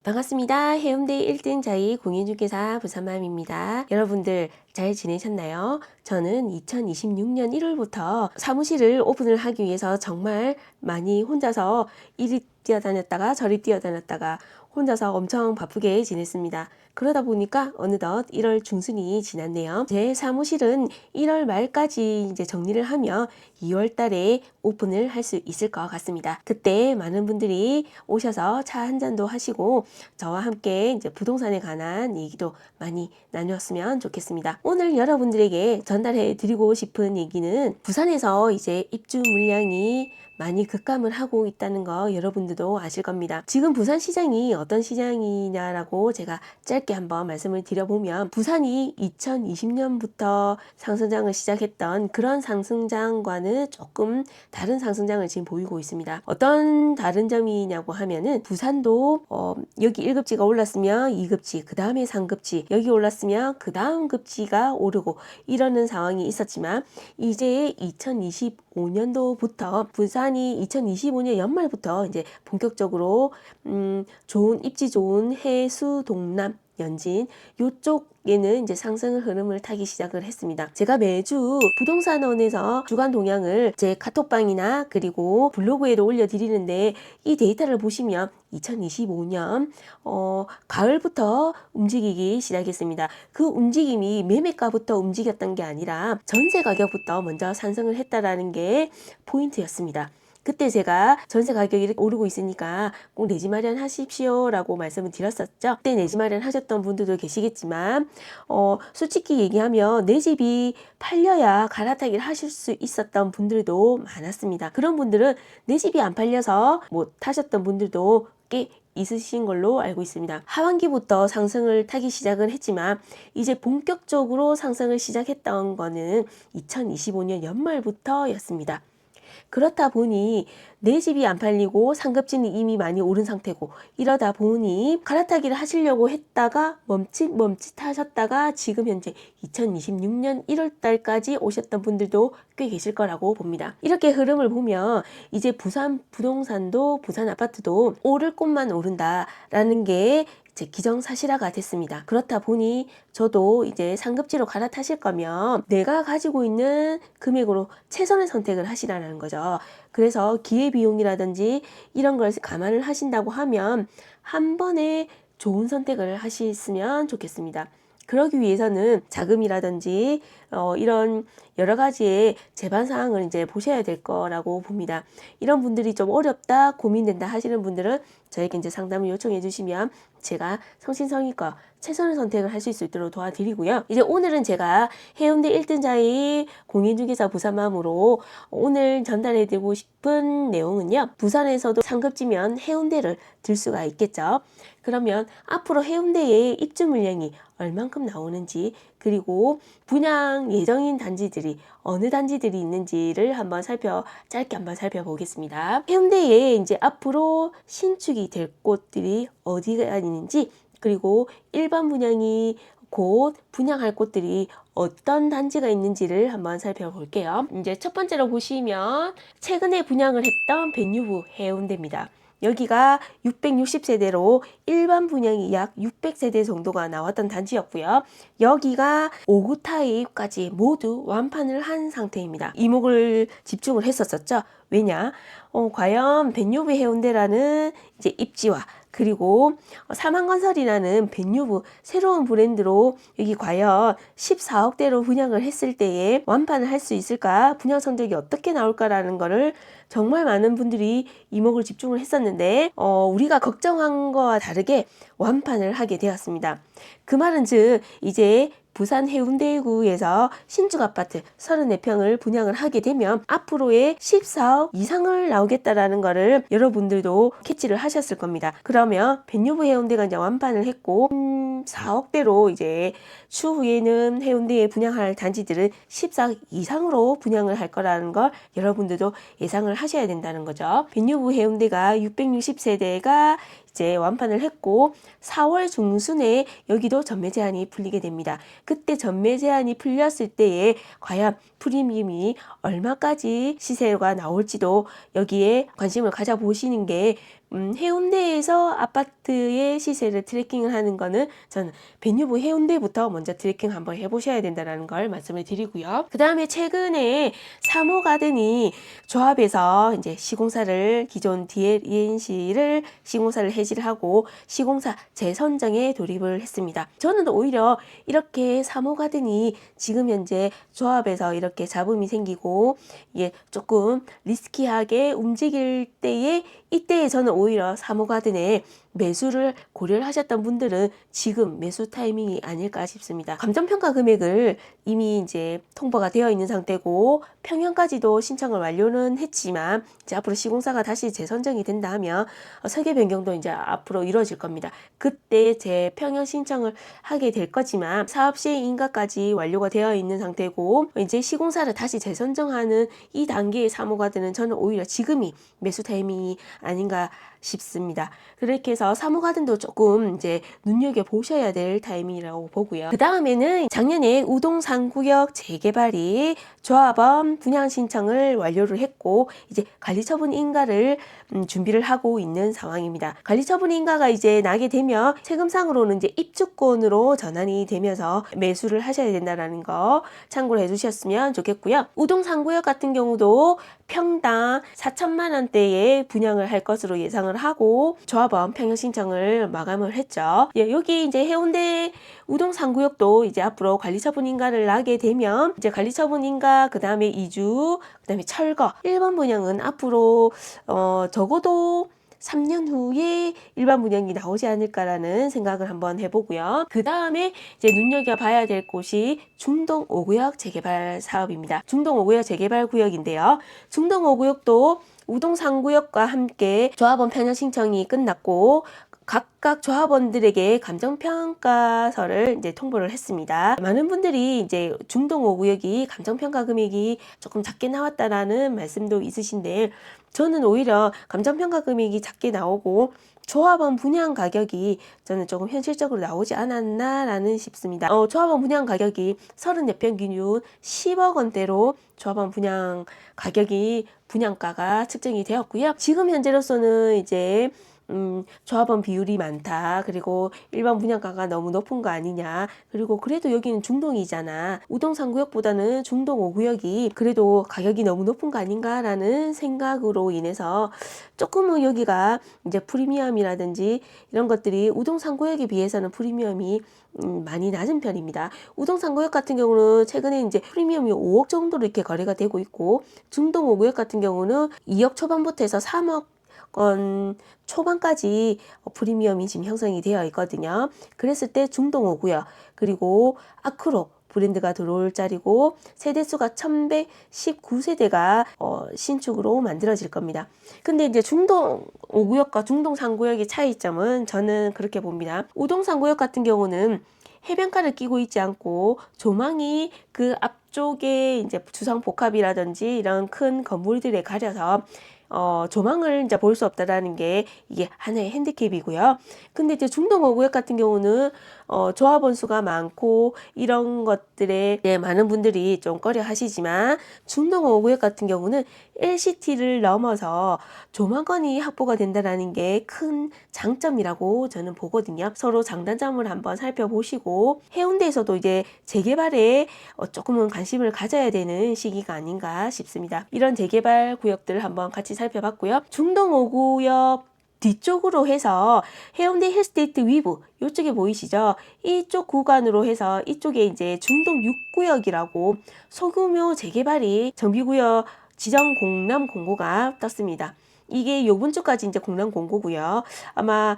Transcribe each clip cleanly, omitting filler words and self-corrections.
반갑습니다. 해운대 1등자이 공인중개사 부산맘입니다. 여러분들 잘 지내셨나요? 저는 2026년 1월부터 사무실을 오픈을 하기 위해서 정말 많이 혼자서 이리 뛰어다녔다가 저리 뛰어다녔다가 혼자서 엄청 바쁘게 지냈습니다. 그러다 보니까 어느덧 1월 중순이 지났네요. 제 사무실은 1월 말까지 이제 정리를 하며 2월 달에 오픈을 할 수 있을 것 같습니다. 그때 많은 분들이 오셔서 차 한 잔도 하시고 저와 함께 이제 부동산에 관한 얘기도 많이 나누었으면 좋겠습니다. 오늘 여러분들에게 전달해 드리고 싶은 얘기는 부산에서 이제 입주 물량이 많이 급감을 하고 있다는 거 여러분들도 아실 겁니다. 지금 부산 시장이 어떤 시장이냐라고 제가 짧게 한번 말씀을 드려보면 부산이 2020년부터 상승장을 시작했던 그런 상승장과는 조금 다른 상승장을 지금 보이고 있습니다. 어떤 다른 점이냐고 하면은 부산도 여기 1급지가 올랐으면 2급지, 그 다음에 3급지, 여기 올랐으면 그 다음 급지가 오르고 이러는 상황이 있었지만 이제 2025년도부터 부산이 2025년 연말부터 이제 본격적으로 좋은 입지 좋은 해수 동남 연진 요쪽에는 이제 상승 흐름을 타기 시작을 했습니다. 제가 매주 부동산원에서 주간 동향을 제 카톡방이나 그리고 블로그에도 올려드리는데 이 데이터를 보시면 2025년 가을부터 움직이기 시작했습니다. 그 움직임이 매매가부터 움직였던 게 아니라 전세 가격부터 먼저 상승을 했다라는 게 포인트였습니다. 그때 제가 전세 가격이 이렇게 오르고 있으니까 꼭 내 집 마련하십시오 라고 말씀을 드렸었죠. 그때 내 집 마련하셨던 분들도 계시겠지만 솔직히 얘기하면 내 집이 팔려야 갈아타기를 하실 수 있었던 분들도 많았습니다. 그런 분들은 내 집이 안 팔려서 못 하셨던 분들도 꽤 있으신 걸로 알고 있습니다. 하반기부터 상승을 타기 시작을 했지만 이제 본격적으로 상승을 시작했던 거는 2025년 연말부터였습니다. 그렇다 보니 내 집이 안 팔리고 상급지는 이미 많이 오른 상태고 이러다 보니 갈아타기를 하시려고 했다가 멈칫 하셨다가 지금 현재 2026년 1월 달까지 오셨던 분들도 꽤 계실 거라고 봅니다. 이렇게 흐름을 보면 이제 부산 부동산도 부산 아파트도 오를 곳만 오른다라는 게 이제 기정사실화가 됐습니다. 그렇다 보니 저도 이제 상급지로 갈아타실 거면 내가 가지고 있는 금액으로 최선의 선택을 하시라는 거죠. 그래서 기회비용이라든지 이런 걸 감안을 하신다고 하면 한 번에 좋은 선택을 하셨으면 좋겠습니다. 그러기 위해서는 자금이라든지 이런 여러 가지의 제반 사항을 이제 보셔야 될 거라고 봅니다. 이런 분들이 좀 어렵다, 고민된다 하시는 분들은 저에게 이제 상담을 요청해 주시면 제가 성신성의껏 최선의 선택을 할 수 있도록 도와드리고요. 이제 오늘은 제가 해운대 1등자의 공인중개사 부산맘으로 오늘 전달해 드리고 싶은 내용은요. 부산에서도 상급지면 해운대를 들 수가 있겠죠. 그러면 앞으로 해운대에 입주 물량이 얼만큼 나오는지 그리고 분양 예정인 단지들이 어느 단지들이 있는지를 한번 짧게 한번 살펴보겠습니다. 해운대에 이제 앞으로 신축이 될 곳들이 어디가 있는지 그리고 일반 분양이 곧 분양할 곳들이 어떤 단지가 있는지를 한번 살펴볼게요. 이제 첫 번째로 보시면 최근에 분양을 했던 벤유브 해운대입니다. 여기가 660세대로 일반 분양이 약 600세대 정도가 나왔던 단지였고요. 여기가 5구 타입까지 모두 완판을 한 상태입니다. 이목을 집중을 했었죠. 왜냐? 과연 벤유브 해운대라는 이제 입지와 그리고 사만건설이라는 벤유브 새로운 브랜드로 여기 과연 14억대로 분양을 했을 때에 완판을 할 수 있을까? 분양 성적이 어떻게 나올까라는 거를 정말 많은 분들이 이목을 집중을 했었는데 우리가 걱정한 거와 다르게 완판을 하게 되었습니다. 그 말은 즉 이제 부산 해운대구에서 신축 아파트 34평을 분양을 하게 되면 앞으로의 14억 이상을 나오겠다라는 거를 여러분들도 캐치를 하셨을 겁니다. 그러면 벤유브 해운대가 이제 완판을 했고 4억대로 이제 추후에는 해운대에 분양할 단지들은 14억 이상으로 분양을 할 거라는 걸 여러분들도 예상을 하셔야 된다는 거죠. 벤유브 해운대가 660세대가 이제 완판을 했고 4월 중순에 여기도 전매 제한이 풀리게 됩니다. 그때 전매 제한이 풀렸을 때에 과연 프리미엄이 얼마까지 시세가 나올지도 여기에 관심을 가져보시는 게 해운대에서 아파트의 시세를 트래킹을 하는 거는 저는 베뉴브 해운대부터 먼저 트래킹 한번 해보셔야 된다는 걸 말씀을 드리고요. 그 다음에 최근에 3호 가든이 조합에서 이제 시공사를 기존 DLENC를 시공사를 해지를 하고 시공사 재선정에 돌입을 했습니다. 저는 오히려 이렇게 3호 가든이 지금 현재 조합에서 이렇게 잡음이 생기고 이게 조금 리스키하게 움직일 때에 이때에 저는 오히려 3호 가든에 매수를 고려를 하셨던 분들은 지금 매수 타이밍이 아닐까 싶습니다. 감정평가 금액을 이미 이제 통보가 되어 있는 상태고 평형까지도 신청을 완료는 했지만 이제 앞으로 시공사가 다시 재선정이 된다 하면 설계 변경도 이제 앞으로 이루어질 겁니다. 그때 재평형 신청을 하게 될 거지만 사업 시행 인가까지 완료가 되어 있는 상태고 이제 시공사를 다시 재선정하는 이 단계의 3호 가든은 저는 오히려 지금이 매수 타이밍이 아닌가 싶습니다. 그렇게 해서 3호 가든도 조금 이제 눈여겨 보셔야 될 타이밍이라고 보고요. 그 다음에는 작년에 우동 3구역 재개발이 조합원 분양 신청을 완료를 했고 이제 관리처분 인가를 준비를 하고 있는 상황입니다. 관리처분 인가가 이제 나게 되면 세금상으로는 이제 입주권으로 전환이 되면서 매수를 하셔야 된다는 거 참고를 해주셨으면 좋겠고요. 우동 3구역 같은 경우도 평당 4천만 원대의 분양을 할 것으로 예상을 하고 조합원 평형 신청을 마감을 했죠. 예, 여기 이제 해운대 우동 3구역도 이제 앞으로 관리처분 인가를 나게 되면 이제 관리처분 인가 그 다음에 이주 그 다음에 철거 1번 분양은 앞으로 적어도 3년 후에 일반 분양이 나오지 않을까라는 생각을 한번 해보고요. 그 다음에 이제 눈여겨봐야 될 곳이 중동 5구역 재개발 사업입니다. 중동 5구역 재개발 구역인데요. 중동 5구역도 우동 3구역과 함께 조합원 편향 신청이 끝났고 각각 조합원들에게 감정평가서를 이제 통보를 했습니다. 많은 분들이 이제 중동 5구역이 감정평가 금액이 조금 작게 나왔다라는 말씀도 있으신데 저는 오히려 감정평가 금액이 작게 나오고 조합원 분양 가격이 저는 조금 현실적으로 나오지 않았나라는 싶습니다. 조합원 분양 가격이 30여 기준 10억 원대로 조합원 분양 가격이 분양가가 측정이 되었고요. 지금 현재로서는 이제 조합원 비율이 많다. 그리고 일반 분양가가 너무 높은 거 아니냐. 그리고 그래도 여기는 중동이잖아. 우동 3구역보다는 중동 5구역이 그래도 가격이 너무 높은 거 아닌가라는 생각으로 인해서 조금은 여기가 이제 프리미엄이라든지 이런 것들이 우동 3구역에 비해서는 프리미엄이 많이 낮은 편입니다. 우동 3구역 같은 경우는 최근에 이제 프리미엄이 5억 정도로 이렇게 거래가 되고 있고 중동 5구역 같은 경우는 2억 초반부터 해서 3억 건 초반까지 프리미엄이 지금 형성이 되어 있거든요. 그랬을 때 중동 5구역 그리고 아크로 브랜드가 들어올 자리고 세대수가 1119세대가 신축으로 만들어질 겁니다. 근데 이제 중동 5구역과 중동 3구역의 차이점은 저는 그렇게 봅니다. 우동 3구역 같은 경우는 해변가를 끼고 있지 않고 조망이 그 앞쪽에 이제 주상복합이라든지 이런 큰 건물들에 가려서 조망을 이제 볼 수 없다라는 게 이게 하나의 핸디캡이고요. 근데 이제 중동 5구역 같은 경우는 조합원 수가 많고 이런 것들에 많은 분들이 좀 꺼려 하시지만 중동 5구역 같은 경우는 LCT를 넘어서 조망권이 확보가 된다라는 게 큰 장점이라고 저는 보거든요. 서로 장단점을 한번 살펴보시고 해운대에서도 이제 재개발에 조금은 관심을 가져야 되는 시기가 아닌가 싶습니다. 이런 재개발 구역들을 한번 같이 살펴봤고요. 중동 5구역 뒤쪽으로 해서 해운대 힐스테이트 위브 이쪽에 보이시죠? 이쪽 구간으로 해서 이쪽에 이제 중동 6구역이라고 소규모 재개발이 정비구역 지정 공람 공고가 떴습니다. 이게 요번 주까지 이제 공람 공고고요. 아마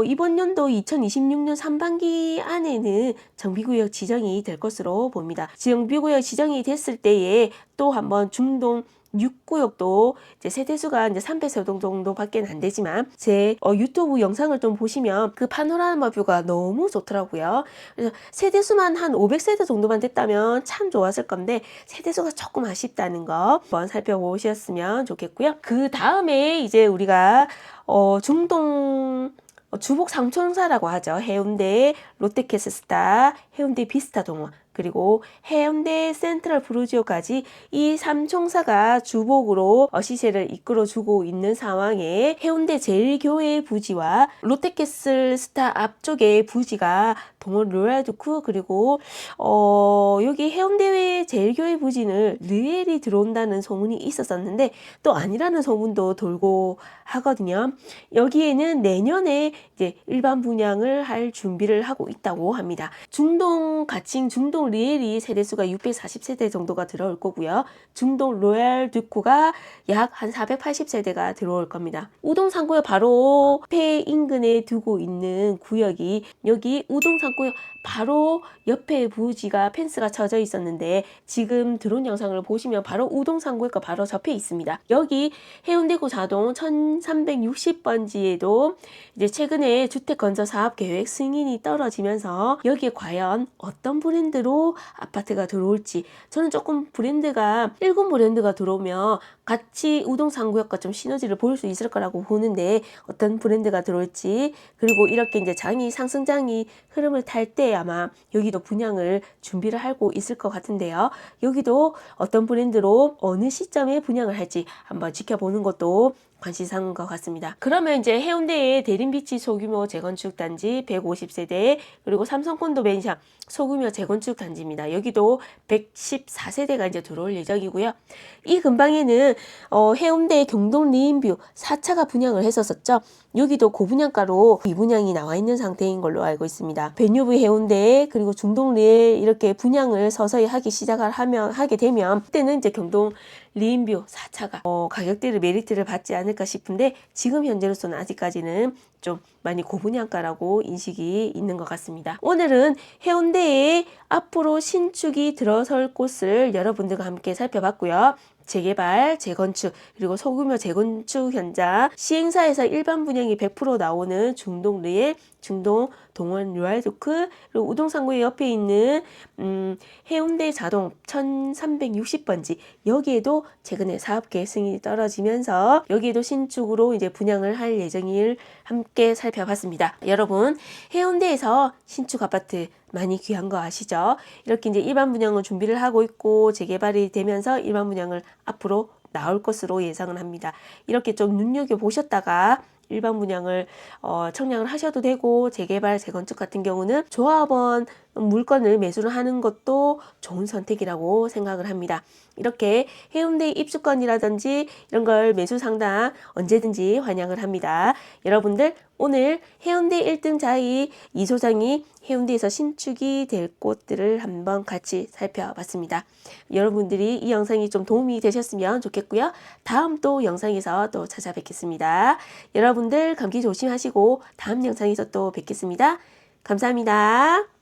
이번 연도 2026년 상반기 안에는 정비구역 지정이 될 것으로 봅니다. 정비구역 지정이 됐을 때에 또 한번 중동 6구역도 이제 세대수가 이제 300세대 정도밖에 안 되지만 제 유튜브 영상을 좀 보시면 그 파노라마 뷰가 너무 좋더라고요. 그래서 세대수만 한 500세대 정도만 됐다면 참 좋았을 건데 세대수가 조금 아쉽다는 거 한번 살펴보셨으면 좋겠고요. 그 다음에 이제 우리가 중동 주복 상촌사라고 하죠. 해운대 롯데캐슬스타, 해운대 비스타 동원 그리고 해운대 센트럴 부르지오까지 이 3총사가 주복으로 시세를 이끌어주고 있는 상황에 해운대 제일교회 부지와 롯데캐슬 스타 앞쪽에 부지가 동원 로얄두크 그리고 여기 해운대 제일교회 부지는 르엘이 들어온다는 소문이 있었었는데 또 아니라는 소문도 돌고 하거든요. 여기에는 내년에 이제 일반 분양을 할 준비를 하고 있다고 합니다. 중동 가칭 중동 리엘이 세대수가 640세대 정도가 들어올 거고요. 중동 로얄 듀코가 약 한 480세대가 들어올 겁니다. 우동상구역 바로 폐 인근에 두고 있는 구역이 여기 우동상구역 바로 옆에 부지가 펜스가 쳐져 있었는데 지금 드론 영상을 보시면 바로 우동상구역과 바로 접해 있습니다. 여기 해운대구 자동 1360번지에도 이제 최근에 주택건설 사업 계획 승인이 떨어지면서 여기에 과연 어떤 브랜드로 아파트가 들어올지 저는 조금 브랜드가 일군 브랜드가 들어오면 같이 우동상구역과 좀 시너지를 볼 수 있을 거라고 보는데 어떤 브랜드가 들어올지 그리고 이렇게 이제 상승장이 흐름을 탈 때 아마 여기도 분양을 준비를 하고 있을 것 같은데요. 여기도 어떤 브랜드로 어느 시점에 분양을 할지 한번 지켜보는 것도 관심사인 것 같습니다. 그러면 이제 해운대의 대림비치 소규모 재건축 단지 150세대 그리고 삼성콘도 맨션 소규모 재건축 단지입니다. 여기도 114세대가 이제 들어올 예정이고요. 이 근방에는 해운대 경동 리인뷰 4차가 분양을 했었었죠. 여기도 고분양가로 미분양이 나와 있는 상태인 걸로 알고 있습니다. 베뉴브 해운대 그리고 중동 리엘 이렇게 분양을 서서히 하게 되면 그때는 이제 경동 리인뷰 4차가 가격대를 메리트를 받지 않을까 싶은데 지금 현재로서는 아직까지는 좀 많이 고분양가라고 인식이 있는 것 같습니다. 오늘은 해운대에 앞으로 신축이 들어설 곳을 여러분들과 함께 살펴봤고요. 재개발, 재건축, 그리고 소규모 재건축 현장, 시행사에서 일반 분양이 100% 나오는 중동 리엘, 중동 동원 로얄두크, 그리고 우동상구역 옆에 있는 해운대 자동 1360번지 여기에도 최근에 사업계획 승인이 떨어지면서 여기에도 신축으로 이제 분양을 할 예정일 함께 살펴봤습니다. 여러분 해운대에서 신축 아파트 많이 귀한 거 아시죠? 이렇게 이제 일반 분양을 준비를 하고 있고 재개발이 되면서 일반 분양을 앞으로 나올 것으로 예상을 합니다. 이렇게 좀 눈여겨보셨다가 일반 분양을 청약을 하셔도 되고 재개발, 재건축 같은 경우는 조합원 물건을 매수를 하는 것도 좋은 선택이라고 생각을 합니다. 이렇게 해운대 입주권이라든지 이런 걸 매수 상담 언제든지 환영을 합니다. 여러분들 오늘 해운대 1등자이 이 소장이 해운대에서 신축이 될 곳들을 한번 같이 살펴봤습니다. 여러분들이 이 영상이 좀 도움이 되셨으면 좋겠고요. 다음 또 영상에서 또 찾아뵙겠습니다. 여러분들 감기 조심하시고 다음 영상에서 또 뵙겠습니다. 감사합니다.